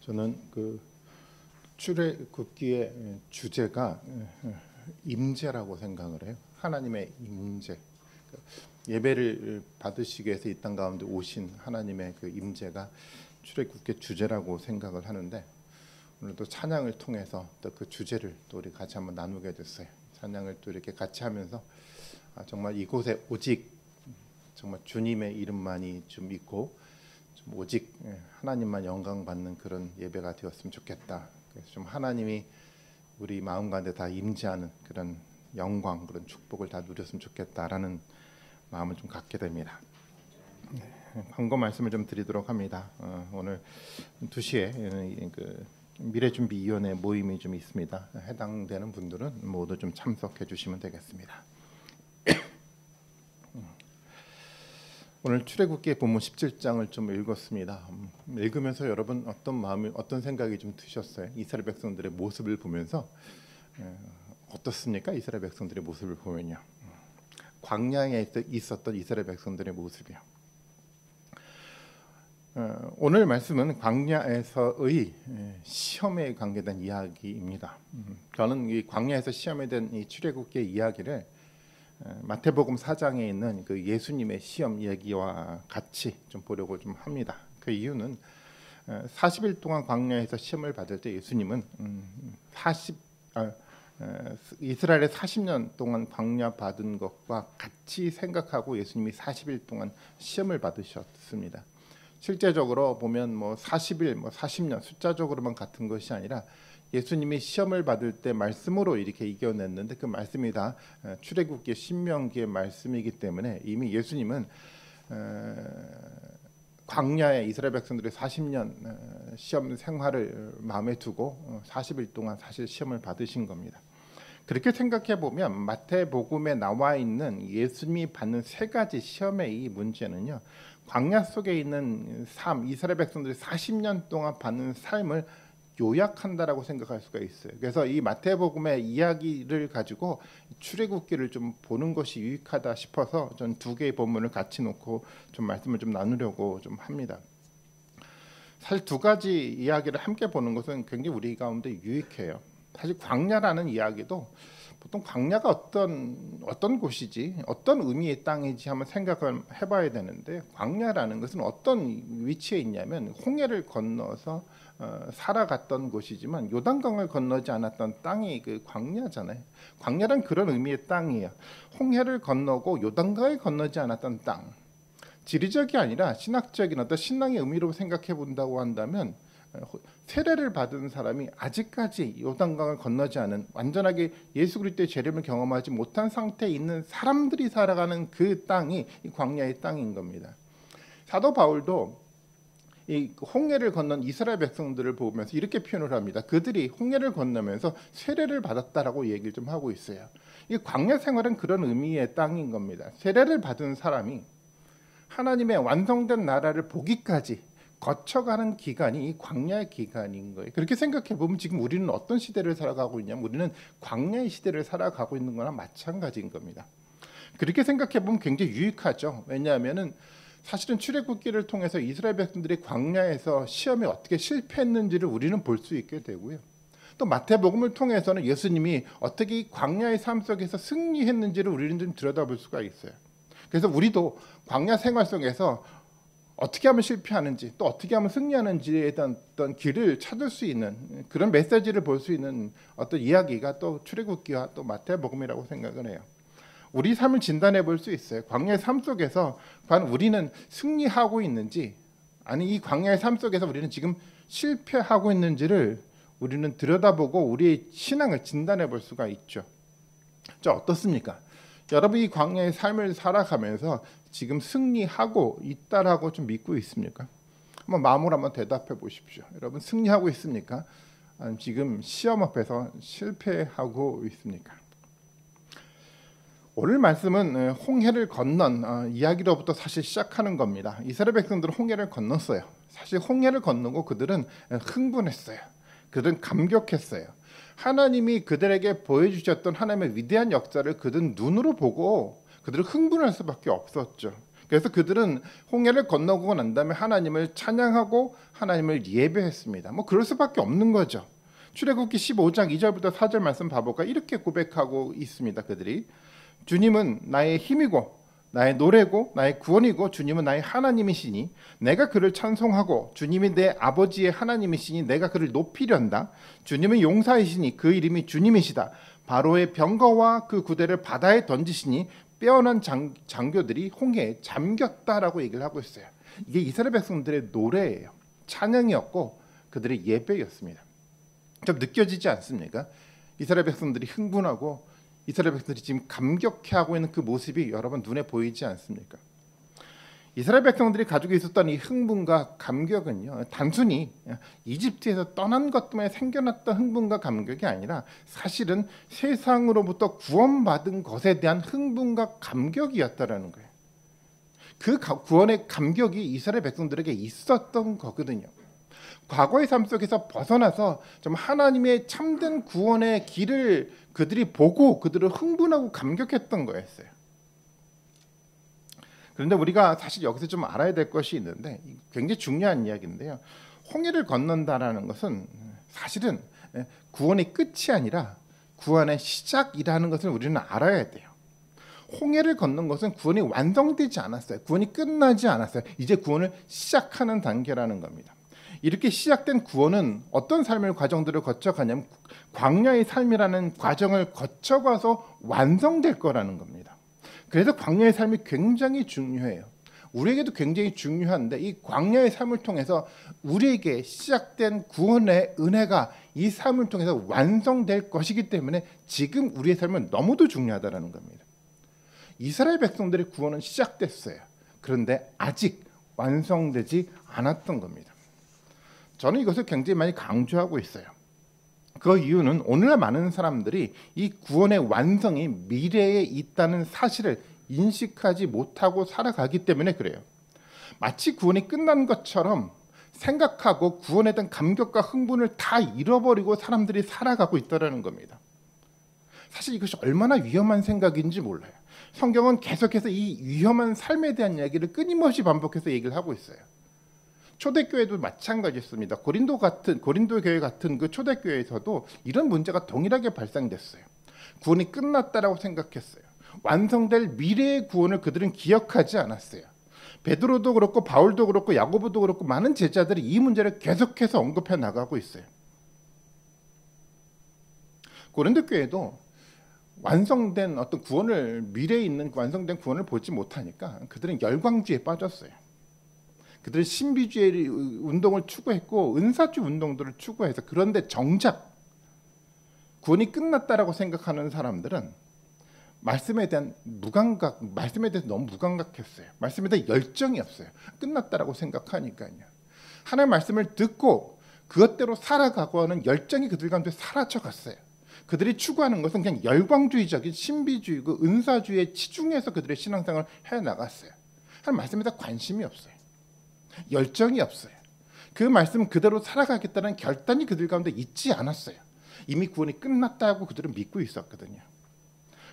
저는 그 출애굽기의 주제가 임재라고 생각을 해요. 하나님의 임재. 예배를 받으시기 위해서 이 땅 가운데 오신 하나님의 그 임재가 출애굽기의 주제라고 생각을 하는데, 오늘도 찬양을 통해서 또 그 주제를 또 우리 같이 한번 나누게 됐어요. 찬양을 또 이렇게 같이 하면서 정말 이곳에 오직 정말 주님의 이름만이 좀 있고 좀 오직 하나님만 영광 받는 그런 예배가 되었으면 좋겠다. 그래서 좀 하나님이 우리 마음 가운데 다 임재하는 그런 영광, 그런 축복을 다 누렸으면 좋겠다라는 마음을 좀 갖게 됩니다. 광고 말씀을 좀 드리도록 합니다. 오늘 2시에 그 미래준비위원회 모임이 좀 있습니다. 해당되는 분들은 모두 좀 참석해 주시면 되겠습니다. 오늘 출애굽기 본문 17장을 좀 읽었습니다. 읽으면서 여러분 어떤 마음이, 어떤 생각이 좀 드셨어요? 이스라엘 백성들의 모습을 보면서 어떻습니까? 이스라엘 백성들의 모습을 보면요, 광야에 있었던 이스라엘 백성들의 모습이요. 오늘 말씀은 광야에서의 시험에 관계된 이야기입니다. 저는 이 광야에서 시험에 된 이 출애굽기의 이야기를 마태복음 4장에 있는 그 예수님의 시험 얘기와 같이 좀 보려고 좀 합니다. 그 이유는 40일 동안 광야에서 시험을 받을 때 예수님은 이스라엘의 40년 동안 광야 받은 것과 같이 생각하고 예수님이 40일 동안 시험을 받으셨습니다. 실제적으로 보면 40일, 40년 숫자적으로만 같은 것이 아니라 예수님이 시험을 받을 때 말씀으로 이렇게 이겨냈는데, 그 말씀이 다 출애굽기 신명기의 말씀이기 때문에 이미 예수님은 광야에 이스라엘 백성들의 40년 시험 생활을 마음에 두고 40일 동안 사실 시험을 받으신 겁니다. 그렇게 생각해 보면 마태복음에 나와 있는 예수님이 받는 세 가지 시험의 이 문제는요, 광야 속에 있는 삶, 이스라엘 백성들이 40년 동안 받는 삶을 요약한다라고 생각할 수가 있어요. 그래서 이 마태복음의 이야기를 가지고 출애굽기를 좀 보는 것이 유익하다 싶어서 전 두 개의 본문을 같이 놓고 좀 말씀을 좀 나누려고 좀 합니다. 사실 두 가지 이야기를 함께 보는 것은 굉장히 우리 가운데 유익해요. 사실 광야라는 이야기도 보통 광야가 어떤 곳이지, 어떤 의미의 땅이지 한번 생각을 해봐야 되는데, 광야라는 것은 어떤 위치에 있냐면 홍해를 건너서 살아갔던 곳이지만 요단강을 건너지 않았던 땅이 그 광야잖아요. 광야란 그런 의미의 땅이에요. 홍해를 건너고 요단강을 건너지 않았던 땅. 지리적이 아니라 신학적인 어떤 신앙의 의미로 생각해 본다고 한다면, 세례를 받은 사람이 아직까지 요단강을 건너지 않은, 완전하게 예수 그리스도의 재림을 경험하지 못한 상태에 있는 사람들이 살아가는 그 땅이 이 광야의 땅인 겁니다. 사도 바울도 이 홍해를 건넌 이스라엘 백성들을 보면서 이렇게 표현을 합니다. 그들이 홍해를 건너면서 세례를 받았다라고 얘기를 좀 하고 있어요. 이 광야 생활은 그런 의미의 땅인 겁니다. 세례를 받은 사람이 하나님의 완성된 나라를 보기까지 거쳐가는 기간이 이 광야의 기간인 거예요. 그렇게 생각해 보면 지금 우리는 어떤 시대를 살아가고 있냐면, 우리는 광야의 시대를 살아가고 있는 거나 마찬가지인 겁니다. 그렇게 생각해 보면 굉장히 유익하죠. 왜냐하면은 사실은 출애굽기를 통해서 이스라엘 백성들이 광야에서 시험에 어떻게 실패했는지를 우리는 볼 수 있게 되고요. 또 마태복음을 통해서는 예수님이 어떻게 이 광야의 삶 속에서 승리했는지를 우리는 좀 들여다볼 수가 있어요. 그래서 우리도 광야 생활 속에서 어떻게 하면 실패하는지, 또 어떻게 하면 승리하는지에 대한 어떤 길을 찾을 수 있는 그런 메시지를 볼 수 있는 어떤 이야기가 또 출애굽기와 또 마태복음이라고 생각을 해요. 우리 삶을 진단해 볼 수 있어요. 광야의 삶 속에서 과연 우리는 승리하고 있는지, 아니 이 광야의 삶 속에서 우리는 지금 실패하고 있는지를 우리는 들여다보고 우리의 신앙을 진단해 볼 수가 있죠. 자, 어떻습니까? 여러분, 이 광야의 삶을 살아가면서 지금 승리하고 있다라고 좀 믿고 있습니까? 한번 마음으로 한번 대답해 보십시오. 여러분, 승리하고 있습니까? 아니면 지금 시험 앞에서 실패하고 있습니까? 오늘 말씀은 홍해를 건넌 이야기로부터 사실 시작하는 겁니다. 이스라엘 백성들은 홍해를 건넜어요. 사실 홍해를 건너고 그들은 흥분했어요. 그들은 감격했어요. 하나님이 그들에게 보여주셨던 하나님의 위대한 역사를 그들은 눈으로 보고 그들은 흥분할 수밖에 없었죠. 그래서 그들은 홍해를 건너고 난 다음에 하나님을 찬양하고 하나님을 예배했습니다. 뭐 그럴 수밖에 없는 거죠. 출애굽기 15장 2절부터 4절 말씀 봐볼까? 이렇게 고백하고 있습니다. 그들이 주님은 나의 힘이고 나의 노래고 나의 구원이고 주님은 나의 하나님이시니 내가 그를 찬송하고 주님이 내 아버지의 하나님이시니 내가 그를 높이련다. 주님은 용사이시니 그 이름이 주님이시다. 바로의 병거와 그 구대를 바다에 던지시니 빼어난 장교들이 홍해에 잠겼다라고 얘기를 하고 있어요. 이게 이스라엘 백성들의 노래예요. 찬양이었고 그들의 예배였습니다. 좀 느껴지지 않습니까? 이스라엘 백성들이 흥분하고 이스라엘 백성들이 지금 감격해하고 있는 그 모습이 여러분 눈에 보이지 않습니까? 이스라엘 백성들이 가지고 있었던 이 흥분과 감격은요, 단순히 이집트에서 떠난 것 때문에 생겨났던 흥분과 감격이 아니라 사실은 세상으로부터 구원받은 것에 대한 흥분과 감격이었다라는 거예요. 그 구원의 감격이 이스라엘 백성들에게 있었던 거거든요. 과거의 삶 속에서 벗어나서 좀 하나님의 참된 구원의 길을 그들이 보고 그들을 흥분하고 감격했던 거였어요. 그런데 우리가 사실 여기서 좀 알아야 될 것이 있는데 굉장히 중요한 이야기인데요. 홍해를 건넌다라는 것은 사실은 구원의 끝이 아니라 구원의 시작이라는 것을 우리는 알아야 돼요. 홍해를 건넌 것은 구원이 완성되지 않았어요. 구원이 끝나지 않았어요. 이제 구원을 시작하는 단계라는 겁니다. 이렇게 시작된 구원은 어떤 삶의 과정들을 거쳐가냐면 광야의 삶이라는 과정을 거쳐가서 완성될 거라는 겁니다. 그래서 광야의 삶이 굉장히 중요해요. 우리에게도 굉장히 중요한데 이 광야의 삶을 통해서 우리에게 시작된 구원의 은혜가 이 삶을 통해서 완성될 것이기 때문에 지금 우리의 삶은 너무도 중요하다는 겁니다. 이스라엘 백성들의 구원은 시작됐어요. 그런데 아직 완성되지 않았던 겁니다. 저는 이것을 굉장히 많이 강조하고 있어요. 그 이유는 오늘날 많은 사람들이 이 구원의 완성이 미래에 있다는 사실을 인식하지 못하고 살아가기 때문에 그래요. 마치 구원이 끝난 것처럼 생각하고 구원에 대한 감격과 흥분을 다 잃어버리고 사람들이 살아가고 있다는 겁니다. 사실 이것이 얼마나 위험한 생각인지 몰라요. 성경은 계속해서 이 위험한 삶에 대한 이야기를 끊임없이 반복해서 얘기를 하고 있어요. 초대교회도 마찬가지였습니다. 고린도 교회 같은 그 초대교회에서도 이런 문제가 동일하게 발생됐어요. 구원이 끝났다라고 생각했어요. 완성될 미래의 구원을 그들은 기억하지 않았어요. 베드로도 그렇고 바울도 그렇고 야고보도 그렇고 많은 제자들이 이 문제를 계속해서 언급해 나가고 있어요. 고린도 교회도 완성된 어떤 구원을 미래에 있는 완성된 구원을 보지 못하니까 그들은 열광주의에 빠졌어요. 그들은 신비주의 운동을 추구했고 은사주의 운동들을 추구해서 그런데 정작 구원이 끝났다라고 생각하는 사람들은 말씀에 대한 말씀에 대해서 너무 무감각했어요. 말씀에 대한 열정이 없어요. 끝났다라고 생각하니까요. 하나님의 말씀을 듣고 그것대로 살아가고 하는 열정이 그들 가운데 사라져갔어요. 그들이 추구하는 것은 그냥 열광주의적인 신비주의고 은사주의에 치중해서 그들의 신앙생활을 해나갔어요. 하나님 말씀에 대한 관심이 없어요. 열정이 없어요. 그 말씀 그대로 살아가겠다는 결단이 그들 가운데 있지 않았어요. 이미 구원이 끝났다고 그들은 믿고 있었거든요.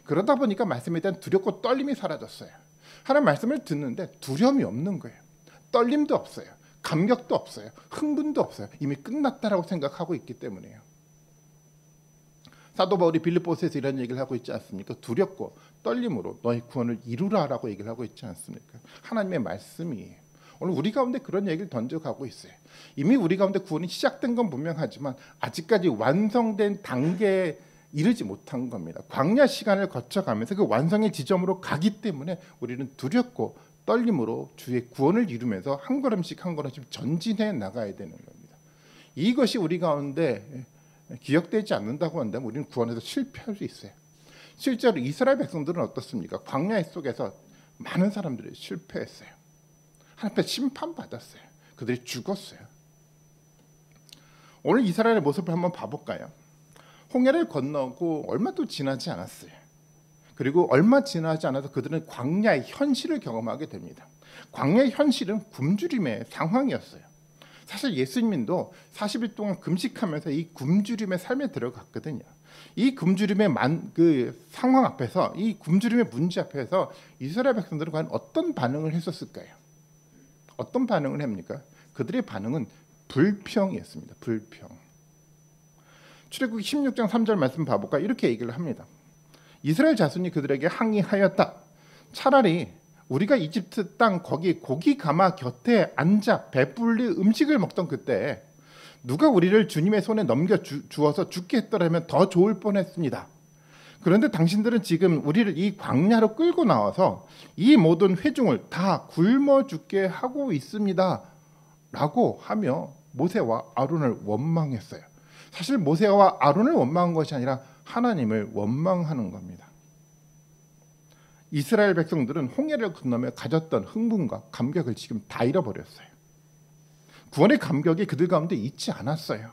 그러다 보니까 말씀에 대한 두렵고 떨림이 사라졌어요. 하나님 말씀을 듣는데 두려움이 없는 거예요. 떨림도 없어요. 감격도 없어요. 흥분도 없어요. 이미 끝났다라고 생각하고 있기 때문에요. 사도 바울이 빌립보서에서 이런 얘기를 하고 있지 않습니까? 두렵고 떨림으로 너희 구원을 이루라라고 얘기를 하고 있지 않습니까? 하나님의 말씀이에요. 오늘 우리 가운데 그런 얘기를 던져가고 있어요. 이미 우리 가운데 구원이 시작된 건 분명하지만 아직까지 완성된 단계에 이르지 못한 겁니다. 광야 시간을 거쳐가면서 그 완성의 지점으로 가기 때문에 우리는 두렵고 떨림으로 주의 구원을 이루면서 한 걸음씩 한 걸음씩 전진해 나가야 되는 겁니다. 이것이 우리 가운데 기억되지 않는다고 한다면 우리는 구원에서 실패할 수 있어요. 실제로 이스라엘 백성들은 어떻습니까? 광야 속에서 많은 사람들이 실패했어요. 하나님 앞에 심판받았어요. 그들이 죽었어요. 오늘 이스라엘의 모습을 한번 봐볼까요? 홍해를 건너고 얼마도 지나지 않았어요. 그리고 얼마 지나지 않아서 그들은 광야의 현실을 경험하게 됩니다. 광야의 현실은 굶주림의 상황이었어요. 사실 예수님도 40일 동안 금식하면서 이 굶주림의 삶에 들어갔거든요. 이 굶주림의 그 상황 앞에서, 이 굶주림의 문제 앞에서 이스라엘 백성들은 과연 어떤 반응을 했었을까요? 어떤 반응을 합니까? 그들의 반응은 불평이었습니다. 불평. 출애굽기 16장 3절 말씀 봐볼까? 이렇게 얘기를 합니다. 이스라엘 자손이 그들에게 항의하였다. 차라리 우리가 이집트 땅 거기 고기 가마 곁에 앉아 배불리 음식을 먹던 그때 누가 우리를 주님의 손에 넘겨주어서 죽게 했더라면 더 좋을 뻔했습니다. 그런데 당신들은 지금 우리를 이 광야로 끌고 나와서 이 모든 회중을 다 굶어 죽게 하고 있습니다. 라고 하며 모세와 아론을 원망했어요. 사실 모세와 아론을 원망한 것이 아니라 하나님을 원망하는 겁니다. 이스라엘 백성들은 홍해를 건너며 가졌던 흥분과 감격을 지금 다 잃어버렸어요. 구원의 감격이 그들 가운데 있지 않았어요.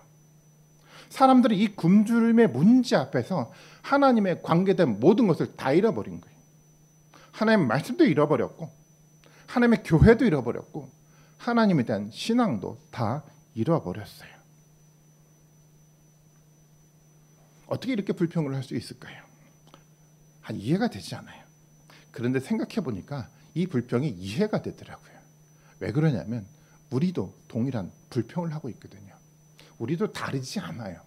사람들이 이 굶주림의 문제 앞에서 하나님의 관계된 모든 것을 다 잃어버린 거예요. 하나님의 말씀도 잃어버렸고 하나님의 교회도 잃어버렸고 하나님에 대한 신앙도 다 잃어버렸어요. 어떻게 이렇게 불평을 할 수 있을까요? 이해가 되지 않아요. 그런데 생각해 보니까 이 불평이 이해가 되더라고요. 왜 그러냐면 우리도 동일한 불평을 하고 있거든요. 우리도 다르지 않아요.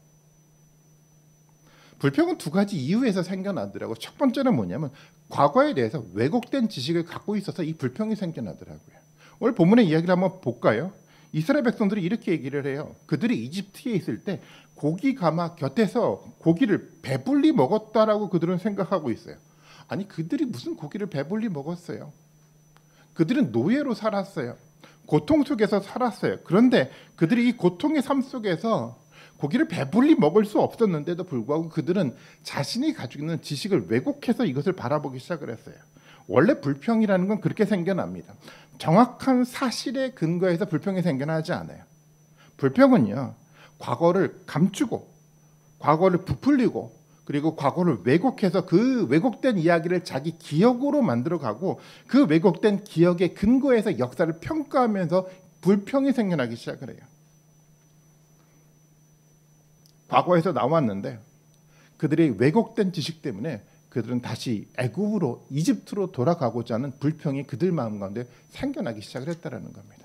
불평은 두 가지 이유에서 생겨나더라고요. 첫 번째는 뭐냐면 과거에 대해서 왜곡된 지식을 갖고 있어서 이 불평이 생겨나더라고요. 오늘 본문의 이야기를 한번 볼까요? 이스라엘 백성들이 이렇게 얘기를 해요. 그들이 이집트에 있을 때 고기 가마 곁에서 고기를 배불리 먹었다라고 그들은 생각하고 있어요. 아니, 그들이 무슨 고기를 배불리 먹었어요? 그들은 노예로 살았어요. 고통 속에서 살았어요. 그런데 그들이 이 고통의 삶 속에서 고기를 배불리 먹을 수 없었는데도 불구하고 그들은 자신이 가지고 있는 지식을 왜곡해서 이것을 바라보기 시작을 했어요. 원래 불평이라는 건 그렇게 생겨납니다. 정확한 사실에 근거해서 불평이 생겨나지 않아요. 불평은요, 과거를 감추고 과거를 부풀리고 그리고 과거를 왜곡해서 그 왜곡된 이야기를 자기 기억으로 만들어가고 그 왜곡된 기억에 근거해서 역사를 평가하면서 불평이 생겨나기 시작을 해요. 과거에서 나왔는데 그들의 왜곡된 지식 때문에 그들은 다시 애굽으로 이집트로 돌아가고자 하는 불평이 그들 마음 가운데 생겨나기 시작을 했다는 겁니다.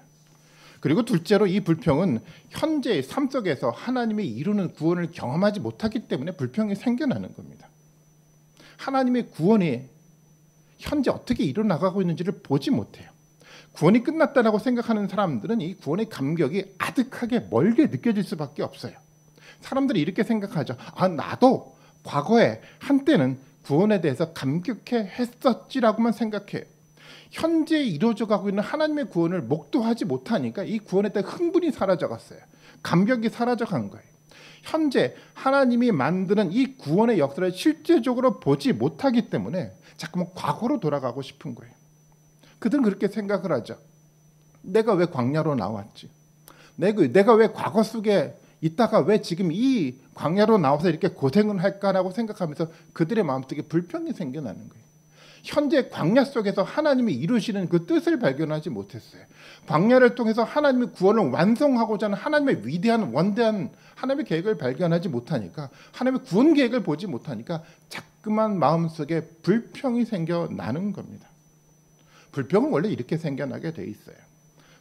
그리고 둘째로 이 불평은 현재의 삶 속에서 하나님이 이루는 구원을 경험하지 못하기 때문에 불평이 생겨나는 겁니다. 하나님의 구원이 현재 어떻게 일어나가고 있는지를 보지 못해요. 구원이 끝났다라고 생각하는 사람들은 이 구원의 감격이 아득하게 멀게 느껴질 수밖에 없어요. 사람들이 이렇게 생각하죠. 나도 과거에 한때는 구원에 대해서 감격해 했었지라고만 생각해요. 현재 이루어져 가고 있는 하나님의 구원을 목도하지 못하니까 이 구원에 대한 흥분이 사라져갔어요. 감격이 사라져간 거예요. 현재 하나님이 만드는 이 구원의 역사를 실제적으로 보지 못하기 때문에 자꾸만 과거로 돌아가고 싶은 거예요. 그들은 그렇게 생각을 하죠. 내가 왜 광야로 나왔지? 내가 왜 과거 속에 있다가 왜 지금 이 광야로 나와서 이렇게 고생을 할까라고 생각하면서 그들의 마음속에 불평이 생겨나는 거예요. 현재 광야 속에서 하나님이 이루시는 그 뜻을 발견하지 못했어요. 광야를 통해서 하나님의 구원을 완성하고자 하는 하나님의 위대한 원대한 하나님의 계획을 발견하지 못하니까 하나님의 구원 계획을 보지 못하니까 자꾸만 마음속에 불평이 생겨나는 겁니다. 불평은 원래 이렇게 생겨나게 돼 있어요.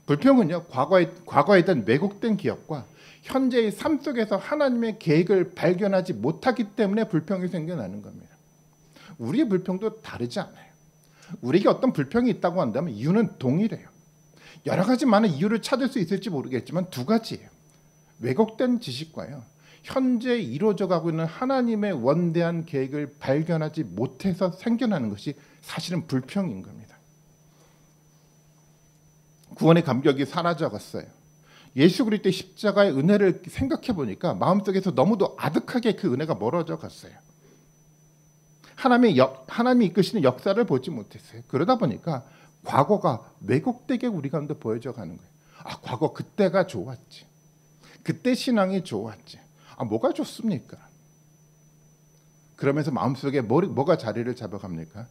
불평은요, 과거에 있던 왜곡된 기억과 현재의 삶 속에서 하나님의 계획을 발견하지 못하기 때문에 불평이 생겨나는 겁니다. 우리의 불평도 다르지 않아요. 우리에게 어떤 불평이 있다고 한다면 이유는 동일해요. 여러 가지 많은 이유를 찾을 수 있을지 모르겠지만 두 가지예요. 왜곡된 지식과요, 현재 이루어져 가고 있는 하나님의 원대한 계획을 발견하지 못해서 생겨나는 것이 사실은 불평인 겁니다. 구원의 감격이 사라져갔어요. 예수 그리스도의 십자가의 은혜를 생각해 보니까 마음속에서 너무도 아득하게 그 은혜가 멀어져 갔어요. 하나님이 이끄시는 역사를 보지 못했어요. 그러다 보니까 과거가 왜곡되게 우리 가운데 보여져 가는 거예요. 과거 그때가 좋았지. 그때 신앙이 좋았지. 뭐가 좋습니까? 그러면서 마음속에 뭐가 자리를 잡아갑니까?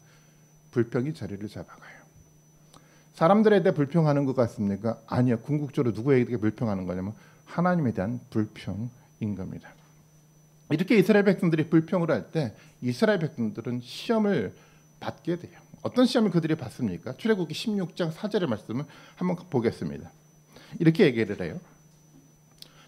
불평이 자리를 잡아가요. 사람들에 대해 불평하는 것 같습니까? 아니요. 궁극적으로 누구에게 불평하는 거냐면 하나님에 대한 불평인 겁니다. 이렇게 이스라엘 백성들이 불평을 할 때 이스라엘 백성들은 시험을 받게 돼요. 어떤 시험을 그들이 받습니까? 출애굽기 16장 4절의 말씀을 한번 보겠습니다. 이렇게 얘기를 해요.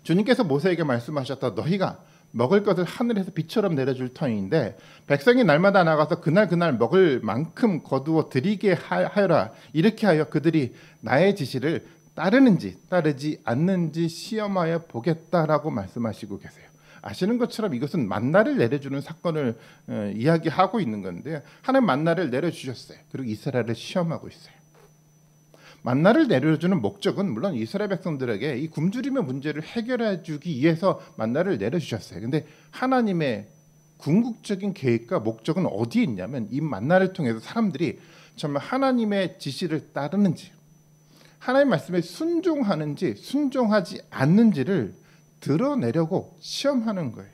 주님께서 모세에게 말씀하셨다. 너희가 먹을 것을 하늘에서 비처럼 내려줄 터인데 백성이 날마다 나가서 그날 먹을 만큼 거두어 드리게 하여라. 이렇게 하여 그들이 나의 지시를 따르는지 따르지 않는지 시험하여 보겠다라고 말씀하시고 계세요. 아시는 것처럼 이것은 만나를 내려주는 사건을 이야기하고 있는 건데요. 하나님 만나를 내려주셨어요. 그리고 이스라엘을 시험하고 있어요. 만나를 내려주는 목적은 물론 이스라엘 백성들에게 이 굶주림의 문제를 해결해 주기 위해서 만나를 내려주셨어요. 근데 하나님의 궁극적인 계획과 목적은 어디에 있냐면 이 만나를 통해서 사람들이 정말 하나님의 지시를 따르는지 하나님 말씀에 순종하는지 순종하지 않는지를 드러내려고 시험하는 거예요.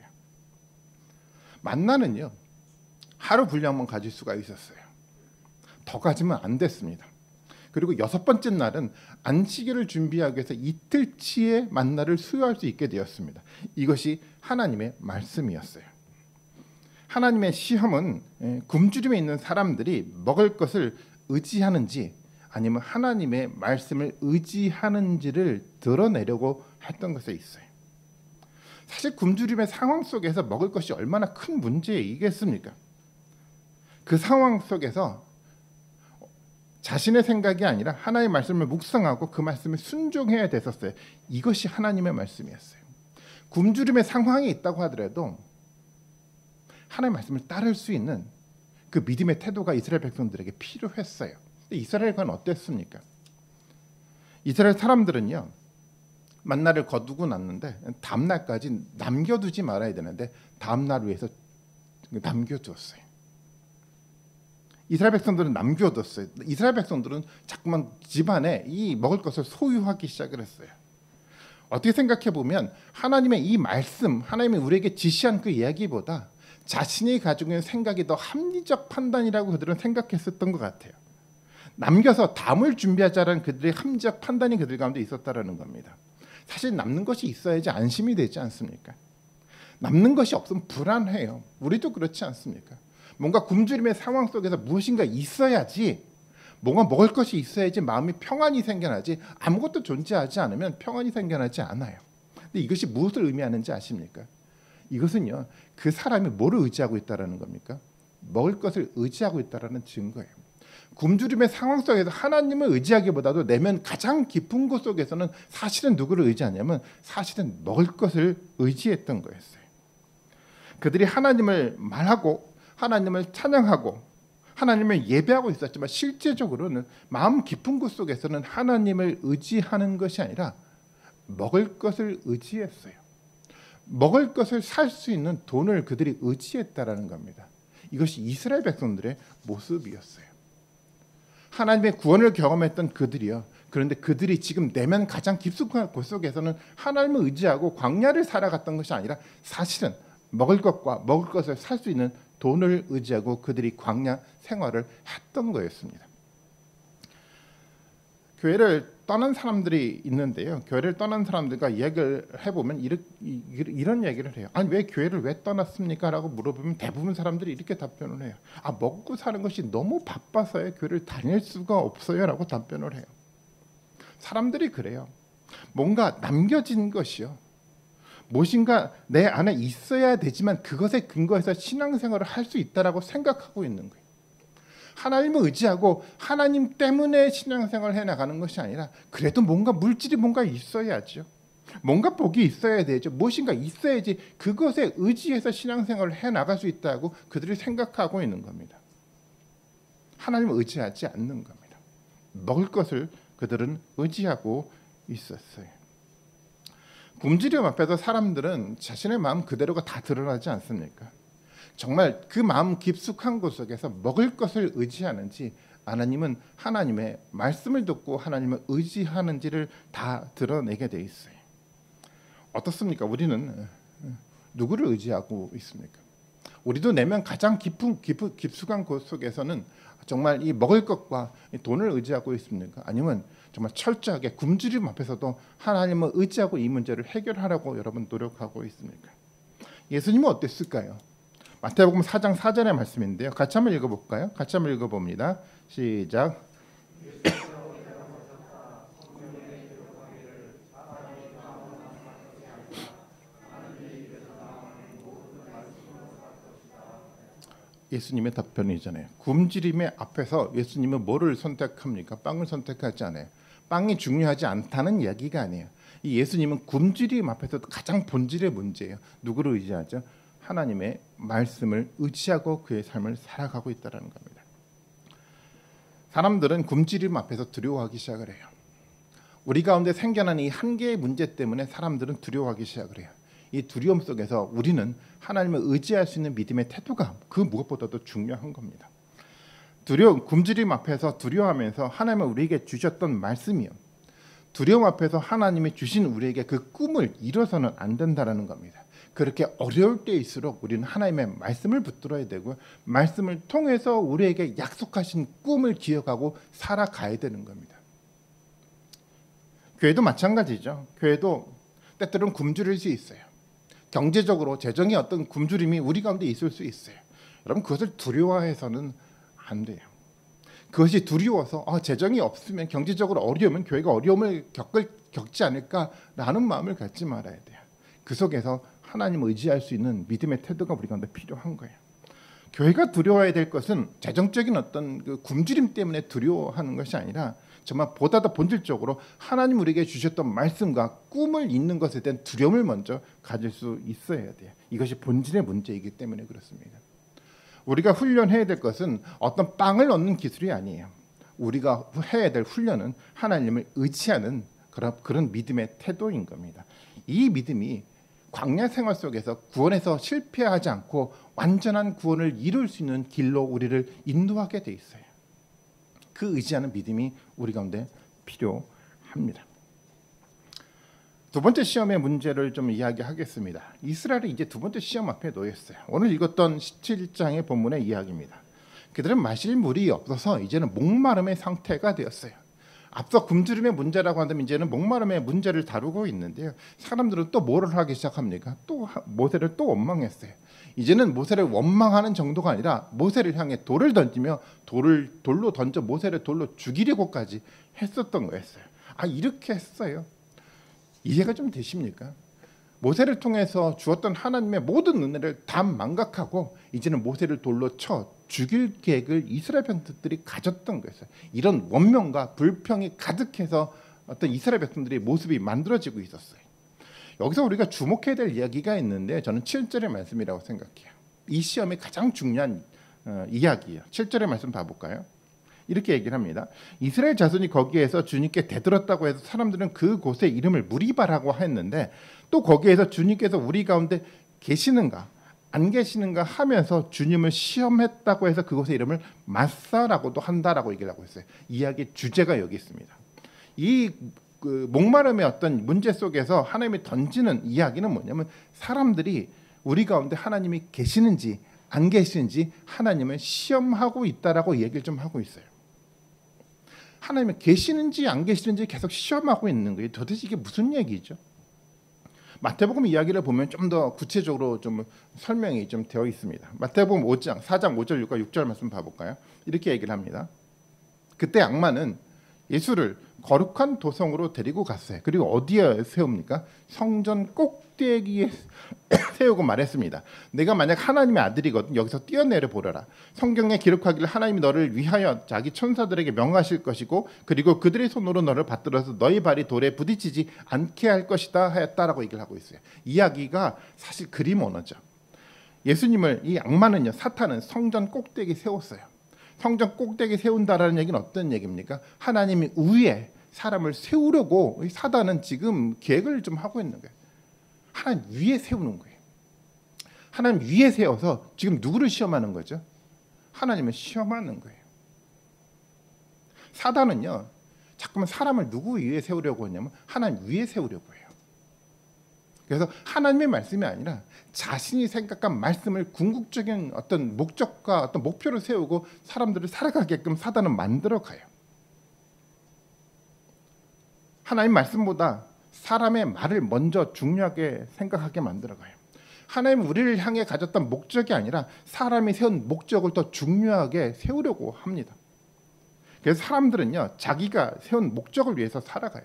만나는요. 하루 분량만 가질 수가 있었어요. 더 가지면 안 됐습니다. 그리고 6번째 날은 안식일을 준비하기 위해서 이틀치의 만나를 수여할 수 있게 되었습니다. 이것이 하나님의 말씀이었어요. 하나님의 시험은 굶주림에 있는 사람들이 먹을 것을 의지하는지 아니면 하나님의 말씀을 의지하는지를 드러내려고 했던 것에 있어요. 사실 굶주림의 상황 속에서 먹을 것이 얼마나 큰 문제이겠습니까? 그 상황 속에서 자신의 생각이 아니라 하나님의 말씀을 묵상하고 그 말씀에 순종해야 됐었어요. 이것이 하나님의 말씀이었어요. 굶주림의 상황이 있다고 하더라도 하나님의 말씀을 따를 수 있는 그 믿음의 태도가 이스라엘 백성들에게 필요했어요. 근데 이스라엘과는 어땠습니까? 이스라엘 사람들은요. 만나를 거두고 났는데 다음날까지 남겨두지 말아야 되는데 다음날 위해서 남겨두었어요. 이스라엘 백성들은 남겨뒀어요. 이스라엘 백성들은 자꾸만 집안에 이 먹을 것을 소유하기 시작을 했어요. 어떻게 생각해 보면 하나님의 이 말씀, 하나님이 우리에게 지시한 그 이야기보다 자신이 가지고 있는 생각이 더 합리적 판단이라고 그들은 생각했었던 것 같아요. 남겨서 다음을 준비하자라는 그들의 합리적 판단이 그들 가운데 있었다라는 겁니다. 사실 남는 것이 있어야지 안심이 되지 않습니까? 남는 것이 없으면 불안해요. 우리도 그렇지 않습니까? 뭔가 굶주림의 상황 속에서 무엇인가 있어야지, 뭔가 먹을 것이 있어야지 마음이 평안이 생겨나지, 아무것도 존재하지 않으면 평안이 생겨나지 않아요. 근데 이것이 무엇을 의미하는지 아십니까? 이것은요, 그 사람이 뭐를 의지하고 있다라는 겁니까? 먹을 것을 의지하고 있다라는 증거예요. 굶주림의 상황 속에서 하나님을 의지하기보다도 내면 가장 깊은 곳 속에서는 사실은 누구를 의지하냐면 사실은 먹을 것을 의지했던 거였어요. 그들이 하나님을 말하고 하나님을 찬양하고 하나님을 예배하고 있었지만 실제적으로는 마음 깊은 곳 속에서는 하나님을 의지하는 것이 아니라 먹을 것을 의지했어요. 먹을 것을 살 수 있는 돈을 그들이 의지했다라는 겁니다. 이것이 이스라엘 백성들의 모습이었어요. 하나님의 구원을 경험했던 그들이요. 그런데 그들이 지금 내면 가장 깊숙한 곳 속에서는 하나님을 의지하고 광야를 살아갔던 것이 아니라 사실은 먹을 것과 먹을 것을 살 수 있는 돈을 의지하고 그들이 광야 생활을 했던 거였습니다. 교회를 떠난 사람들이 있는데요. 교회를 떠난 사람들과 이야기를 해보면 이런 얘기를 해요. 아니 왜 교회를 왜 떠났습니까? 라고 물어보면 대부분 사람들이 이렇게 답변을 해요. 아 먹고 사는 것이 너무 바빠서요. 교회를 다닐 수가 없어요. 라고 답변을 해요. 사람들이 그래요. 뭔가 남겨진 것이요. 무엇인가 내 안에 있어야 되지만 그것에 근거해서 신앙생활을 할 수 있다라고 생각하고 있는 거예요. 하나님을 의지하고 하나님 때문에 신앙생활을 해나가는 것이 아니라 그래도 뭔가 물질이 뭔가 있어야죠. 뭔가 복이 있어야 되죠. 무엇인가 있어야지 그것에 의지해서 신앙생활을 해나갈 수 있다고 그들이 생각하고 있는 겁니다. 하나님을 의지하지 않는 겁니다. 먹을 것을 그들은 의지하고 있었어요. 굶주림 앞에서 사람들은 자신의 마음 그대로가 다 드러나지 않습니까? 정말 그 마음 깊숙한 곳 속에서 먹을 것을 의지하는지 하나님은 하나님의 말씀을 듣고 하나님을 의지하는지를 다 드러내게 돼 있어요. 어떻습니까? 우리는 누구를 의지하고 있습니까? 우리도 내면 가장 깊숙한 곳 속에서는 정말 이 먹을 것과 이 돈을 의지하고 있습니까? 아니면 정말 철저하게 굶주림 앞에서도 하나님을 의지하고 이 문제를 해결하려고 여러분 노력하고 있습니까? 예수님은 어땠을까요? 마태복음 4장 4절의 말씀인데요. 같이 한번 읽어볼까요? 같이 한번 읽어봅니다. 시작. 예수님의 답변이잖아요. 굶주림의 앞에서 예수님은 뭐를 선택합니까? 빵을 선택하지 않아요. 빵이 중요하지 않다는 이야기가 아니에요. 이 예수님은 굶주림 앞에서 가장 본질의 문제예요. 누구를 의지하죠? 하나님의 말씀을 의지하고 그의 삶을 살아가고 있다는 겁니다. 사람들은 굶주림 앞에서 두려워하기 시작을 해요. 우리 가운데 생겨난 이 한계의 문제 때문에 사람들은 두려워하기 시작을 해요. 이 두려움 속에서 우리는 하나님을 의지할 수 있는 믿음의 태도가 그 무엇보다도 중요한 겁니다. 굶주림 앞에서 두려워하면서 하나님은 우리에게 주셨던 말씀이요. 두려움 앞에서 하나님이 주신 우리에게 그 꿈을 이뤄서는 안 된다는 겁니다. 그렇게 어려울 때일수록 우리는 하나님의 말씀을 붙들어야 되고 말씀을 통해서 우리에게 약속하신 꿈을 기억하고 살아가야 되는 겁니다. 교회도 마찬가지죠. 교회도 때때로는 굶주릴 수 있어요. 경제적으로 재정의 어떤 굶주림이 우리 가운데 있을 수 있어요. 여러분 그것을 두려워해서는 안 돼요. 그것이 두려워서 재정이 없으면 경제적으로 어려우면 교회가 어려움을 겪지 않을까라는 마음을 갖지 말아야 돼요. 그 속에서 하나님을 의지할 수 있는 믿음의 태도가 우리 가운데 필요한 거예요. 교회가 두려워해야 될 것은 재정적인 어떤 그 굶주림 때문에 두려워하는 것이 아니라 정말 보다 더 본질적으로 하나님 우리에게 주셨던 말씀과 꿈을 잇는 것에 대한 두려움을 먼저 가질 수 있어야 돼요. 이것이 본질의 문제이기 때문에 그렇습니다. 우리가 훈련해야 될 것은 어떤 빵을 얻는 기술이 아니에요. 우리가 해야 될 훈련은 하나님을 의지하는 그런 믿음의 태도인 겁니다. 이 믿음이 광야 생활 속에서 구원에서 실패하지 않고 완전한 구원을 이룰 수 있는 길로 우리를 인도하게 돼 있어요. 그 의지하는 믿음이 우리 가운데 필요합니다. 두 번째 시험의 문제를 좀 이야기하겠습니다. 이스라엘이 이제 두 번째 시험 앞에 놓였어요. 오늘 읽었던 17장의 본문의 이야기입니다. 그들은 마실 물이 없어서 이제는 목마름의 상태가 되었어요. 앞서 굶주림의 문제라고 한다면 이제는 목마름의 문제를 다루고 있는데요. 사람들은 또 뭐를 하기 시작합니까? 또 모세를 또 원망했어요. 이제는 모세를 원망하는 정도가 아니라 모세를 향해 돌을 던지며 돌로 던져 모세를 돌로 죽이려고까지 했었던 거였어요. 이렇게 했어요. 이해가 좀 되십니까? 모세를 통해서 주었던 하나님의 모든 은혜를 다 망각하고 이제는 모세를 돌로 쳐 죽일 계획을 이스라엘 백성들이 가졌던 거였어요. 이런 원명과 불평이 가득해서 어떤 이스라엘 백성들의 모습이 만들어지고 있었어요. 여기서 우리가 주목해야 될 이야기가 있는데 저는 7절의 말씀이라고 생각해요. 이 시험의 가장 중요한 이야기예요. 7절의 말씀 봐볼까요? 이렇게 얘기를 합니다. 이스라엘 자손이 거기에서 주님께 대들었다고 해서 사람들은 그곳의 이름을 무리바라고 했는데 또 거기에서 주님께서 우리 가운데 계시는가 안 계시는가 하면서 주님을 시험했다고 해서 그곳의 이름을 마사라고도 한다라고 얘기를 하고 있어요. 이야기의 주제가 여기 있습니다. 이 목마름의 어떤 문제 속에서 하나님이 던지는 이야기는 뭐냐면 사람들이 우리 가운데 하나님이 계시는지 안 계시는지 하나님을 시험하고 있다라고 얘기를 좀 하고 있어요. 하나님이 계시는지 안 계시는지 계속 시험하고 있는 거예요. 도대체 이게 무슨 얘기죠? 마태복음 이야기를 보면 좀 더 구체적으로 좀 설명이 좀 되어 있습니다. 마태복음 4장 5절 6절 말씀 봐볼까요? 이렇게 얘기를 합니다. 그때 악마는 예수를 거룩한 도성으로 데리고 갔어요. 그리고 어디에 세웁니까? 성전 꼭대기에 세우고 말했습니다. 내가 만약 하나님의 아들이거든 여기서 뛰어내려 보려라. 성경에 기록하기를 하나님이 너를 위하여 자기 천사들에게 명하실 것이고 그리고 그들의 손으로 너를 받들어서 너희 발이 돌에 부딪히지 않게 할 것이다 하였다라고 얘기를 하고 있어요. 이야기가 사실 그림 언어죠. 예수님을 이 악마는요, 사탄은 성전 꼭대기 세웠어요. 성전 꼭대기 세운다라는 얘기는 어떤 얘기입니까? 하나님이 위에 사람을 세우려고 사단은 지금 계획을 좀 하고 있는 거예요. 하나님 위에 세우는 거예요. 하나님 위에 세워서 지금 누구를 시험하는 거죠? 하나님을 시험하는 거예요. 사단은요, 자꾸만 사람을 누구 위에 세우려고 하냐면 하나님 위에 세우려고 해요. 그래서 하나님의 말씀이 아니라 자신이 생각한 말씀을 궁극적인 어떤 목적과 어떤 목표를 세우고 사람들을 살아가게끔 사단은 만들어 가요. 하나님 말씀보다 사람의 말을 먼저 중요하게 생각하게 만들어 가요. 하나님은 우리를 향해 가졌던 목적이 아니라 사람이 세운 목적을 더 중요하게 세우려고 합니다. 그래서 사람들은요, 자기가 세운 목적을 위해서 살아가요.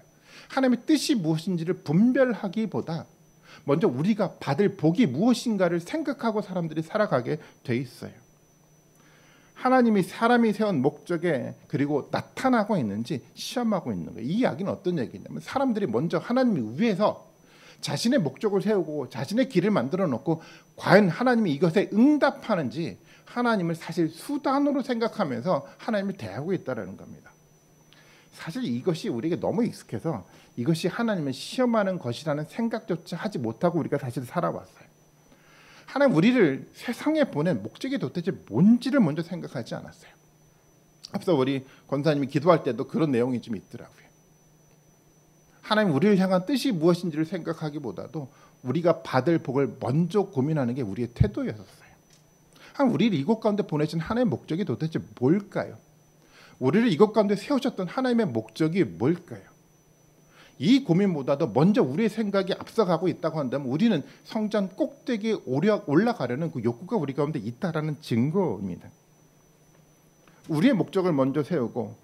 하나님의 뜻이 무엇인지를 분별하기보다 먼저 우리가 받을 복이 무엇인가를 생각하고 사람들이 살아가게 돼 있어요. 하나님이 사람이 세운 목적에 그리고 나타나고 있는지 시험하고 있는 거예요. 이 이야기는 어떤 얘기냐면 사람들이 먼저 하나님을 위해서 자신의 목적을 세우고 자신의 길을 만들어 놓고 과연 하나님이 이것에 응답하는지 하나님을 사실 수단으로 생각하면서 하나님을 대하고 있다는 겁니다. 사실 이것이 우리에게 너무 익숙해서 이것이 하나님을 시험하는 것이라는 생각조차 하지 못하고 우리가 사실 살아왔어요. 하나님 우리를 세상에 보낸 목적이 도대체 뭔지를 먼저 생각하지 않았어요. 앞서 우리 권사님이 기도할 때도 그런 내용이 좀 있더라고요. 하나님 우리를 향한 뜻이 무엇인지를 생각하기보다도 우리가 받을 복을 먼저 고민하는 게 우리의 태도였었어요. 하나님 우리를 이곳 가운데 보내신 하나님의 목적이 도대체 뭘까요? 우리를 이곳 가운데 세우셨던 하나님의 목적이 뭘까요? 이 고민보다도 먼저 우리의 생각이 앞서가고 있다고 한다면 우리는 성전 꼭대기에 올라가려는 그 욕구가 우리 가운데 있다라는 증거입니다. 우리의 목적을 먼저 세우고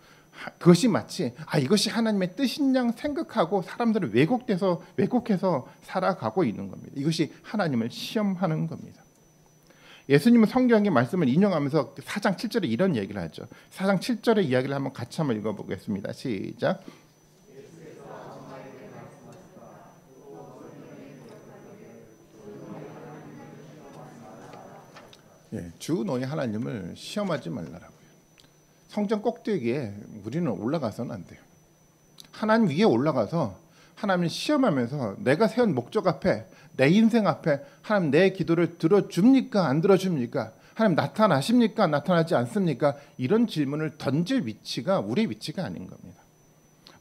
그것이 마치 이것이 하나님의 뜻인 양 생각하고 사람들은 왜곡해서 살아가고 있는 겁니다. 이것이 하나님을 시험하는 겁니다. 예수님은 성경의 말씀을 인용하면서 4장 7절에 이런 얘기를 하죠. 4장 7절의 이야기를 한번 같이 한번 읽어보겠습니다. 시작. 주 너희 하나님을 시험하지 말라라고요. 성전 꼭대기에 우리는 올라가서는 안 돼요. 하나님 위에 올라가서 하나님을 시험하면서 내가 세운 목적 앞에 내 인생 앞에 하나님 내 기도를 들어줍니까 안 들어줍니까? 하나님 나타나십니까 나타나지 않습니까? 이런 질문을 던질 위치가 우리의 위치가 아닌 겁니다.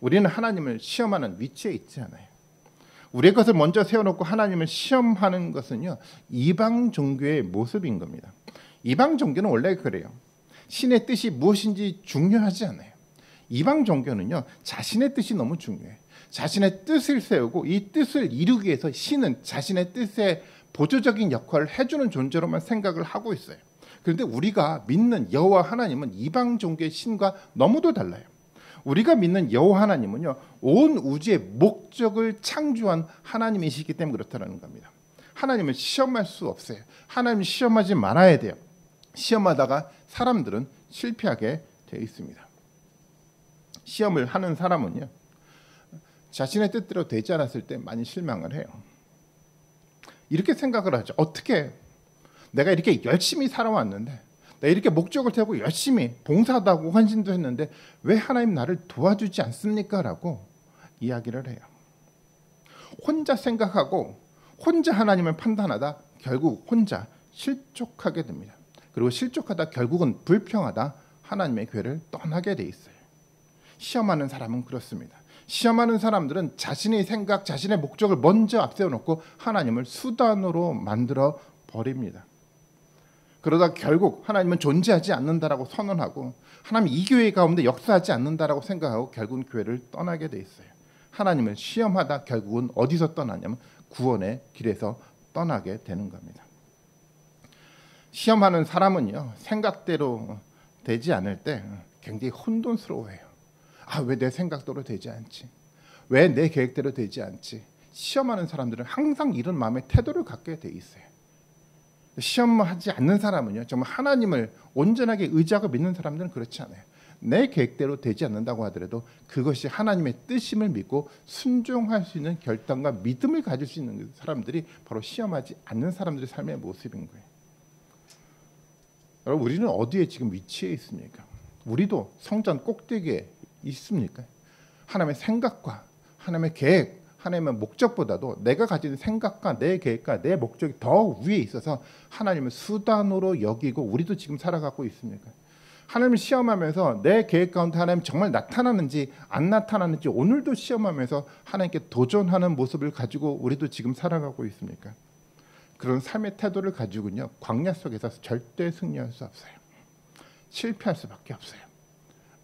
우리는 하나님을 시험하는 위치에 있지 않아요. 우리의 것을 먼저 세워놓고 하나님을 시험하는 것은요 이방 종교의 모습인 겁니다. 이방 종교는 원래 그래요. 신의 뜻이 무엇인지 중요하지 않아요. 이방 종교는요 자신의 뜻이 너무 중요해요. 자신의 뜻을 세우고 이 뜻을 이루기 위해서 신은 자신의 뜻에 보조적인 역할을 해주는 존재로만 생각을 하고 있어요. 그런데 우리가 믿는 여호와 하나님은 이방 종교의 신과 너무도 달라요. 우리가 믿는 여호와 하나님은요 온 우주의 목적을 창조한 하나님이시기 때문에 그렇다는 겁니다. 하나님을 시험할 수 없어요. 하나님을 시험하지 말아야 돼요. 시험하다가 사람들은 실패하게 되어 있습니다. 시험을 하는 사람은요 자신의 뜻대로 되지 않았을 때 많이 실망을 해요. 이렇게 생각을 하죠. 어떻게 내가 이렇게 열심히 살아왔는데 내가 이렇게 목적을 세우고 열심히 봉사도 하고 헌신도 했는데 왜 하나님 나를 도와주지 않습니까? 라고 이야기를 해요. 혼자 생각하고 혼자 하나님을 판단하다 결국 혼자 실족하게 됩니다. 그리고 실족하다 결국은 불평하다 하나님의 궤를 떠나게 돼 있어요. 시험하는 사람은 그렇습니다. 시험하는 사람들은 자신의 생각, 자신의 목적을 먼저 앞세워놓고 하나님을 수단으로 만들어 버립니다. 그러다 결국 하나님은 존재하지 않는다라고 선언하고 하나님 이 교회 가운데 역사하지 않는다라고 생각하고 결국은 교회를 떠나게 돼 있어요. 하나님을 시험하다 결국은 어디서 떠나냐면 구원의 길에서 떠나게 되는 겁니다. 시험하는 사람은요 생각대로 되지 않을 때 굉장히 혼돈스러워해요. 왜 내 생각대로 되지 않지? 왜 내 계획대로 되지 않지? 시험하는 사람들은 항상 이런 마음의 태도를 갖게 돼 있어요. 시험하지 않는 사람은요 정말 하나님을 온전하게 의지하고 믿는 사람들은 그렇지 않아요. 내 계획대로 되지 않는다고 하더라도 그것이 하나님의 뜻임을 믿고 순종할 수 있는 결단과 믿음을 가질 수 있는 사람들이 바로 시험하지 않는 사람들의 삶의 모습인 거예요. 여러분 우리는 어디에 지금 위치해 있습니까? 우리도 성전 꼭대기에 있습니까? 하나님의 생각과 하나님의 계획, 하나님의 목적보다도 내가 가진 생각과 내 계획과 내 목적이 더 위에 있어서 하나님을 수단으로 여기고 우리도 지금 살아가고 있습니까? 하나님을 시험하면서 내 계획 가운데 하나님 정말 나타나는지 안 나타나는지 오늘도 시험하면서 하나님께 도전하는 모습을 가지고 우리도 지금 살아가고 있습니까? 그런 삶의 태도를 가지고는요 광야 속에서 절대 승리할 수 없어요. 실패할 수밖에 없어요.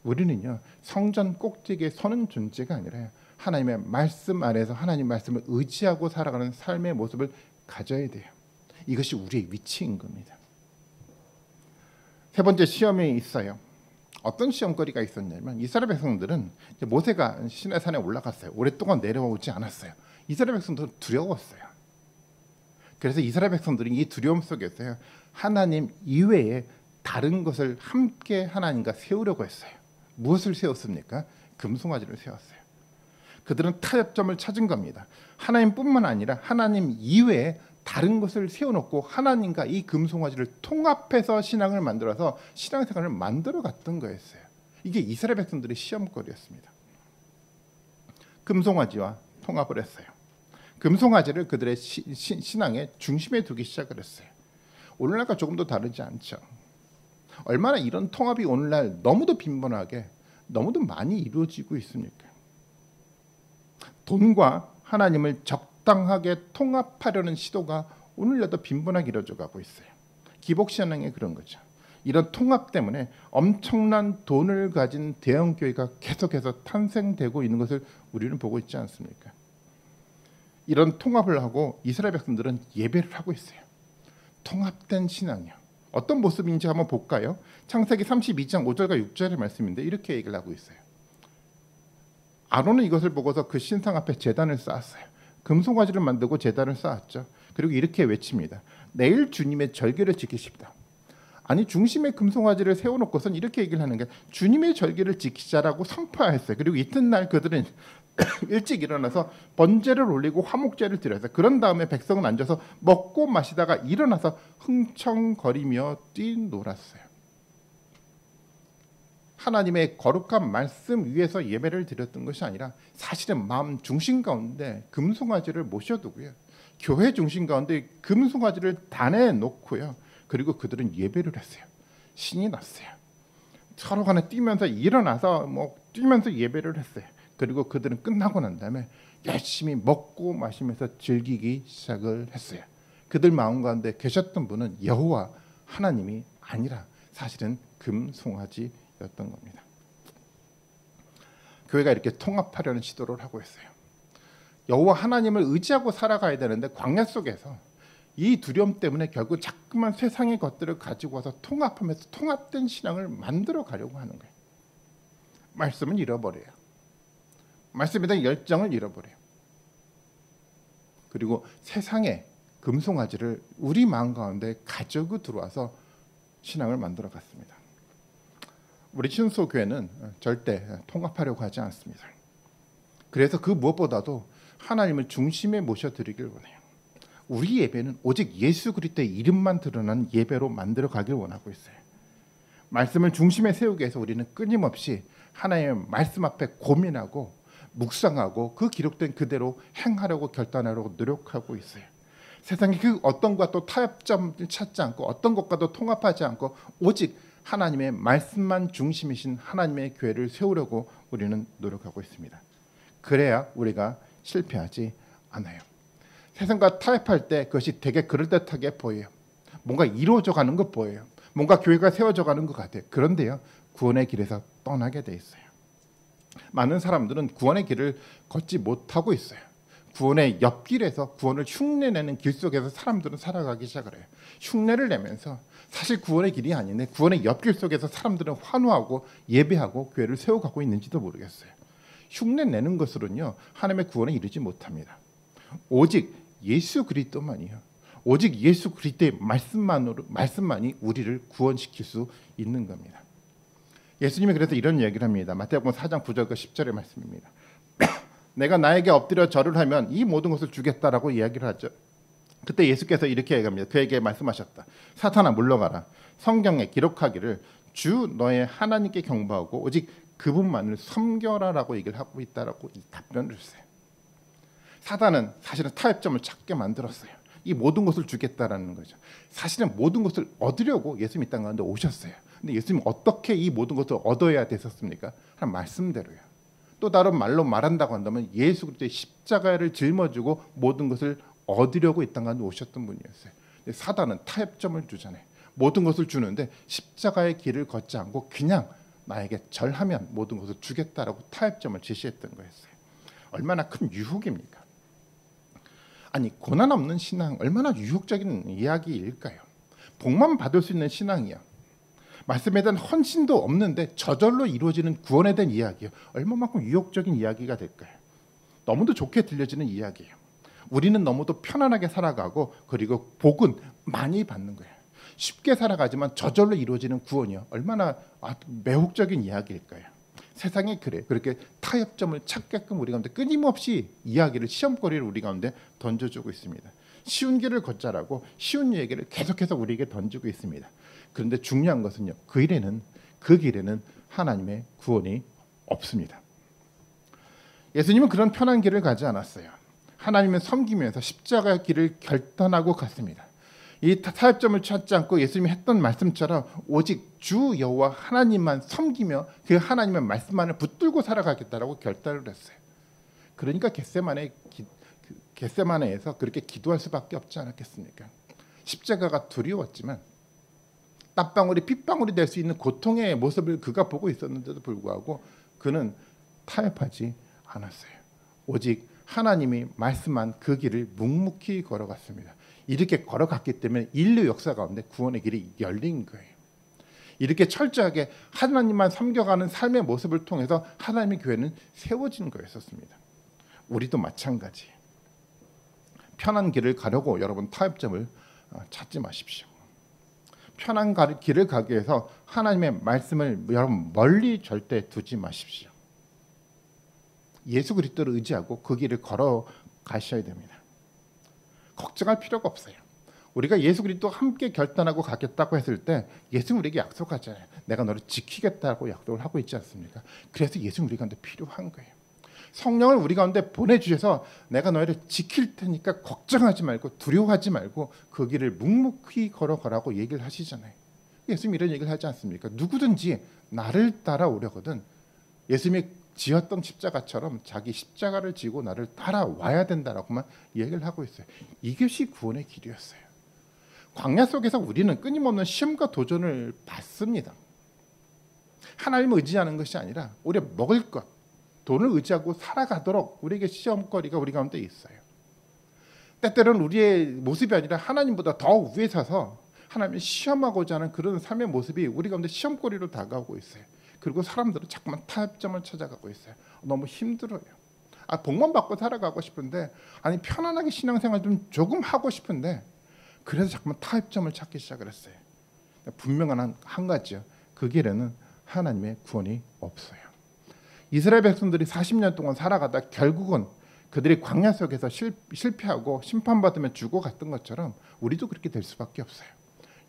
우리는요 성전 꼭대기에 서는 존재가 아니라 하나님의 말씀 안에서 하나님 말씀을 의지하고 살아가는 삶의 모습을 가져야 돼요. 이것이 우리의 위치인 겁니다. 세 번째 시험이 있어요. 어떤 시험거리가 있었냐면 이스라엘 백성들은 모세가 시내산에 올라갔어요. 오랫동안 내려오지 않았어요. 이스라엘 백성들은 두려웠어요. 그래서 이스라엘 백성들은 이 두려움 속에서 하나님 이외에 다른 것을 함께 하나님과 세우려고 했어요. 무엇을 세웠습니까? 금송아지를 세웠어요. 그들은 타협점을 찾은 겁니다. 하나님뿐만 아니라 하나님 이외에 다른 것을 세워놓고 하나님과 이 금송아지를 통합해서 신앙을 만들어서 신앙생활을 만들어 갔던 거였어요. 이게 이스라엘 백성들의 시험거리였습니다. 금송아지와 통합을 했어요. 금송아지를 그들의 신앙의 중심에 두기 시작을 했어요. 오늘날과 조금 더 다르지 않죠. 얼마나 이런 통합이 오늘날 너무도 빈번하게 너무도 많이 이루어지고 있습니까? 돈과 하나님을 적당하게 통합하려는 시도가 오늘날도 빈번하게 이루어져 가고 있어요. 기복신앙에 그런 거죠. 이런 통합 때문에 엄청난 돈을 가진 대형 교회가 계속해서 탄생되고 있는 것을 우리는 보고 있지 않습니까? 이런 통합을 하고 이스라엘 백성들은 예배를 하고 있어요. 통합된 신앙이요. 어떤 모습인지 한번 볼까요? 창세기 32장 5절과 6절의 말씀인데 이렇게 얘기를 하고 있어요. 아론은 이것을 보고서 그 신상 앞에 제단을 쌓았어요. 금송아지를 만들고 제단을 쌓았죠. 그리고 이렇게 외칩니다. 내일 주님의 절기를 지키십니다. 아니 중심에 금송아지를 세워놓고선 이렇게 얘기를 하는 게 주님의 절기를 지키자라고 선포했어요. 그리고 이튿날 그들은 일찍 일어나서 번제를 올리고 화목제를 드렸어요. 그런 다음에 백성은 앉아서 먹고 마시다가 일어나서 흥청거리며 뛰놀았어요. 하나님의 거룩한 말씀 위에서 예배를 드렸던 것이 아니라 사실은 마음 중심 가운데 금송아지를 모셔두고요. 교회 중심 가운데 금송아지를 단에 놓고요. 그리고 그들은 예배를 했어요. 신이 났어요. 서로 간에 뛰면서 일어나서 뛰면서 예배를 했어요. 그리고 그들은 끝나고 난 다음에 열심히 먹고 마시면서 즐기기 시작을 했어요. 그들 마음 가운데 계셨던 분은 여호와 하나님이 아니라 사실은 금송아지였던 겁니다. 교회가 이렇게 통합하려는 시도를 하고 있어요. 여호와 하나님을 의지하고 살아가야 되는데 광야 속에서 이 두려움 때문에 결국 자꾸만 세상의 것들을 가지고 와서 통합하면서 통합된 신앙을 만들어 가려고 하는 거예요. 말씀은 잃어버려요. 말씀에 대한 열정을 잃어버려요. 그리고 세상의 금송아지를 우리 마음 가운데 가지고 들어와서 신앙을 만들어 갔습니다. 우리 신소 교회는 절대 통합하려고 하지 않습니다. 그래서 그 무엇보다도 하나님을 중심에 모셔드리길 원해요. 우리 예배는 오직 예수 그리스도의 이름만 드러난 예배로 만들어 가길 원하고 있어요. 말씀을 중심에 세우기 위해서 우리는 끊임없이 하나님의 말씀 앞에 고민하고 묵상하고 그 기록된 그대로 행하려고 결단하려고 노력하고 있어요. 세상에 그 어떤 것과도 타협점을 찾지 않고 어떤 것과도 통합하지 않고 오직 하나님의 말씀만 중심이신 하나님의 교회를 세우려고 우리는 노력하고 있습니다. 그래야 우리가 실패하지 않아요. 세상과 타협할 때 그것이 되게 그럴듯하게 보여요. 뭔가 이루어져 가는 것 보여요. 뭔가 교회가 세워져 가는 것 같아요. 그런데요, 구원의 길에서 떠나게 돼 있어요. 많은 사람들은 구원의 길을 걷지 못하고 있어요. 구원의 옆길에서 구원을 흉내내는 길 속에서 사람들은 살아가기 시작을 해요. 흉내를 내면서 사실 구원의 길이 아닌데 구원의 옆길 속에서 사람들은 환호하고 예배하고 교회를 세워가고 있는지도 모르겠어요. 흉내내는 것으로는요, 하나님의 구원에 이르지 못합니다. 오직 예수 그리스도만이요. 오직 예수 그리스도의 말씀만이 우리를 구원시킬 수 있는 겁니다. 예수님이 그래서 이런 얘기를 합니다. 마태복음 4장 9절과 10절의 말씀입니다. 내가 나에게 엎드려 절을 하면 이 모든 것을 주겠다라고 이야기를 하죠. 그때 예수께서 이렇게 얘기합니다. 그에게 말씀하셨다. 사탄아 물러가라. 성경에 기록하기를 주 너의 하나님께 경배하고 오직 그분만을 섬겨라라고 얘기를 하고 있다라고 답변을 했어요. 사단은 사실은 타협점을 찾게 만들었어요. 이 모든 것을 주겠다라는 거죠. 사실은 모든 것을 얻으려고 예수님이 이 땅 가운데 오셨어요. 근데 예수님이 어떻게 이 모든 것을 얻어야 됐었습니까? 한 말씀대로요. 또 다른 말로 말한다고 한다면 예수 그리스도의 십자가를 짊어지고 모든 것을 얻으려고 이 땅 가운데 오셨던 분이었어요. 근데 사단은 타협점을 주잖아요. 모든 것을 주는데 십자가의 길을 걷지 않고 그냥 나에게 절하면 모든 것을 주겠다라고 타협점을 제시했던 거였어요. 얼마나 큰 유혹입니까? 아니 고난 없는 신앙 얼마나 유혹적인 이야기일까요? 복만 받을 수 있는 신앙이요. 말씀에 대한 헌신도 없는데 저절로 이루어지는 구원에 대한 이야기요. 얼마만큼 유혹적인 이야기가 될까요? 너무도 좋게 들려지는 이야기예요. 우리는 너무도 편안하게 살아가고 그리고 복은 많이 받는 거예요. 쉽게 살아가지만 저절로 이루어지는 구원이요. 얼마나 매혹적인 이야기일까요? 세상이 그래. 그렇게 타협점을 찾게끔 우리 가운데 끊임없이 이야기를 시험거리를 우리 가운데 던져주고 있습니다. 쉬운 길을 걷자라고 쉬운 얘기를 계속해서 우리에게 던지고 있습니다. 그런데 중요한 것은요. 그 길에는 하나님의 구원이 없습니다. 예수님은 그런 편한 길을 가지 않았어요. 하나님을 섬기면서 십자가의 길을 결단하고 갔습니다. 이 타협점을 찾지 않고 예수님이 했던 말씀처럼 오직 주 여호와 하나님만 섬기며 그 하나님의 말씀만을 붙들고 살아가겠다라고 결단을 했어요. 그러니까 겟세마네에서 그렇게 기도할 수밖에 없지 않았겠습니까? 십자가가 두려웠지만 땀방울이 핏방울이 될 수 있는 고통의 모습을 그가 보고 있었는데도 불구하고 그는 타협하지 않았어요. 오직 하나님이 말씀한 그 길을 묵묵히 걸어갔습니다. 이렇게 걸어갔기 때문에 인류 역사 가운데 구원의 길이 열린 거예요. 이렇게 철저하게 하나님만 섬겨가는 삶의 모습을 통해서 하나님의 교회는 세워진 거였었습니다. 우리도 마찬가지. 편한 길을 가려고 여러분 타협점을 찾지 마십시오. 편한 길을 가기 위해서 하나님의 말씀을 여러분 멀리 절대 두지 마십시오. 예수 그리스도를 의지하고 그 길을 걸어가셔야 됩니다. 걱정할 필요가 없어요. 우리가 예수 그리스도와 함께 결단하고 가겠다고 했을 때 예수는 우리에게 약속하잖아요. 내가 너를 지키겠다고 약속을 하고 있지 않습니까? 그래서 예수는 우리 가운데 필요한 거예요. 성령을 우리 가운데 보내주셔서 내가 너희를 지킬 테니까 걱정하지 말고 두려워하지 말고 그 길을 묵묵히 걸어가라고 얘기를 하시잖아요. 예수님이 이런 얘기를 하지 않습니까? 누구든지 나를 따라오려거든 예수님이 지었던 십자가처럼 자기 십자가를 지고 나를 따라와야 된다라고만 얘기를 하고 있어요. 이것이 구원의 길이었어요. 광야 속에서 우리는 끊임없는 시험과 도전을 받습니다. 하나님을 의지하는 것이 아니라 우리가 먹을 것, 돈을 의지하고 살아가도록 우리에게 시험거리가 우리 가운데 있어요. 때때로는 우리의 모습이 아니라 하나님보다 더 위에 서서 하나님을 시험하고자 하는 그런 삶의 모습이 우리 가운데 시험거리로 다가오고 있어요. 그리고 사람들은 자꾸만 타협점을 찾아가고 있어요. 너무 힘들어요. 복만 받고 살아가고 싶은데 편안하게 신앙생활 좀 조금 하고 싶은데 그래서 자꾸만 타협점을 찾기 시작을 했어요. 분명한 한 가지요. 그 길에는 하나님의 구원이 없어요. 이스라엘 백성들이 40년 동안 살아가다 결국은 그들이 광야 속에서 실패하고 심판받으며 죽어갔던 것처럼 우리도 그렇게 될 수밖에 없어요.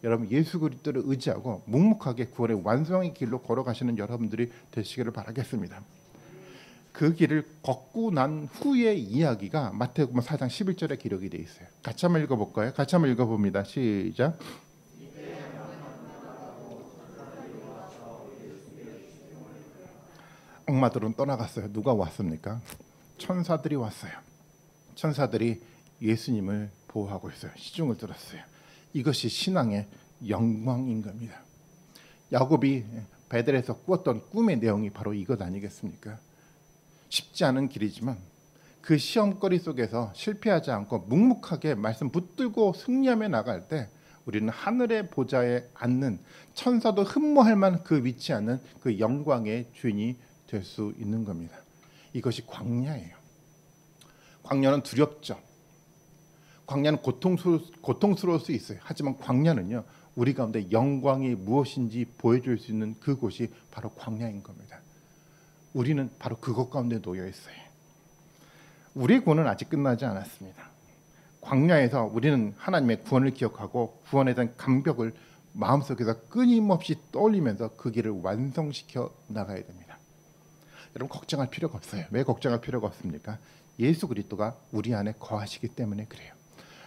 여러분 예수 그리스도를 의지하고 묵묵하게 구원의 완성의 길로 걸어가시는 여러분들이 되시기를 바라겠습니다. 그 길을 걷고 난 후의 이야기가 마태복음 4장 11절에 기록이 되어 있어요. 같이 한번 읽어볼까요? 같이 한번 읽어봅니다. 시작. 악마들은 떠나갔어요. 누가 왔습니까? 천사들이 왔어요. 천사들이 예수님을 보호하고 있어요. 시중을 들었어요. 이것이 신앙의 영광인 겁니다. 야곱이 베델에서 꾸었던 꿈의 내용이 바로 이것 아니겠습니까? 쉽지 않은 길이지만 그 시험거리 속에서 실패하지 않고 묵묵하게 말씀 붙들고 승리하며 나갈 때 우리는 하늘의 보좌에 앉는 천사도 흠모할 만한 그 위치에 앉는 그 영광의 주인이 될 수 있는 겁니다. 이것이 광야예요. 광야는 두렵죠. 광야는 고통스러울 수 있어요. 하지만 광야는요. 우리 가운데 영광이 무엇인지 보여줄 수 있는 그곳이 바로 광야인 겁니다. 우리는 바로 그것 가운데 놓여 있어요. 우리의 구원은 아직 끝나지 않았습니다. 광야에서 우리는 하나님의 구원을 기억하고 구원에 대한 감격을 마음속에서 끊임없이 떠올리면서 그 길을 완성시켜 나가야 됩니다. 여러분 걱정할 필요가 없어요. 왜 걱정할 필요가 없습니까? 예수 그리스도가 우리 안에 거하시기 때문에 그래요.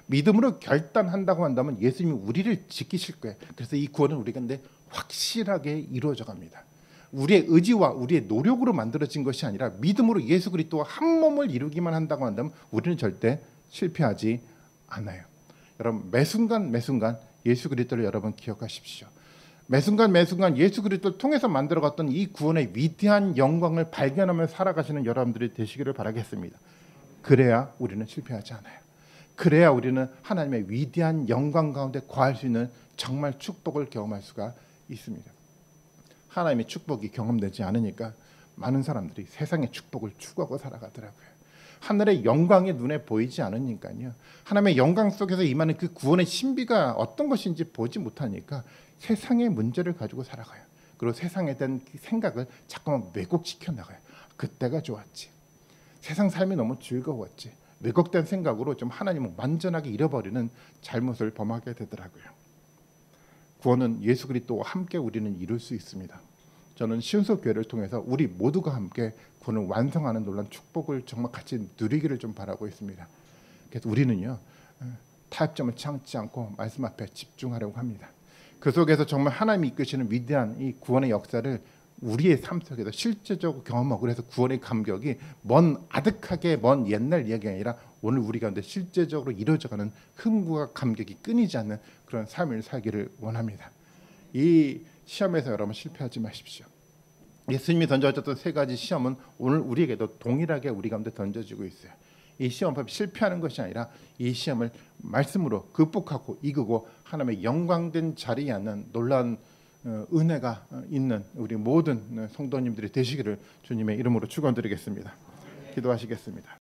믿음으로 결단한다고 한다면 예수님이 우리를 지키실 거예요. 그래서 이 구원은 우리 가운데 확실하게 이루어져 갑니다. 우리의 의지와 우리의 노력으로 만들어진 것이 아니라 믿음으로 예수 그리스도와 한 몸을 이루기만 한다고 한다면 우리는 절대 실패하지 않아요. 여러분 매순간 예수 그리스도를 여러분 기억하십시오. 매순간 예수 그리스도를 통해서 만들어갔던 이 구원의 위대한 영광을 발견하며 살아가시는 여러분들이 되시기를 바라겠습니다. 그래야 우리는 실패하지 않아요. 그래야 우리는 하나님의 위대한 영광 가운데 거할 수 있는 정말 축복을 경험할 수가 있습니다. 하나님의 축복이 경험되지 않으니까 많은 사람들이 세상의 축복을 추구하고 살아가더라고요. 하늘의 영광이 눈에 보이지 않으니까요. 하나님의 영광 속에서 임하는 그 구원의 신비가 어떤 것인지 보지 못하니까 세상의 문제를 가지고 살아가요. 그리고 세상에 대한 생각을 자꾸만 왜곡시켜 나가요. 그때가 좋았지. 세상 삶이 너무 즐거웠지. 왜곡된 생각으로 좀 하나님을 완전하게 잃어버리는 잘못을 범하게 되더라고요. 구원은 예수 그리스도와 함께 우리는 이룰 수 있습니다. 저는 시온서 교회를 통해서 우리 모두가 함께 구원을 완성하는 놀라운 축복을 정말 같이 누리기를 좀 바라고 있습니다. 그래서 우리는요, 타협점을 참지 않고 말씀 앞에 집중하려고 합니다. 그 속에서 정말 하나님이 이끄시는 위대한 이 구원의 역사를 우리의 삶 속에서 실제적으로 경험하고, 그래서 구원의 감격이 아득하게 먼 옛날 이야기가 아니라 오늘 우리 가운데 실제적으로 이루어져가는 흥과 감격이 끊이지 않는 그런 삶을 살기를 원합니다. 이 시험에서 여러분 실패하지 마십시오. 예수님이 던져졌던 세 가지 시험은 오늘 우리에게도 동일하게 우리 가운데 던져지고 있어요. 이 시험을 실패하는 것이 아니라 이 시험을 말씀으로 극복하고 이기고 하나님의 영광된 자리에 앉는 놀라운 은혜가 있는 우리 모든 성도님들이 되시기를 주님의 이름으로 축원드리겠습니다. 기도하시겠습니다.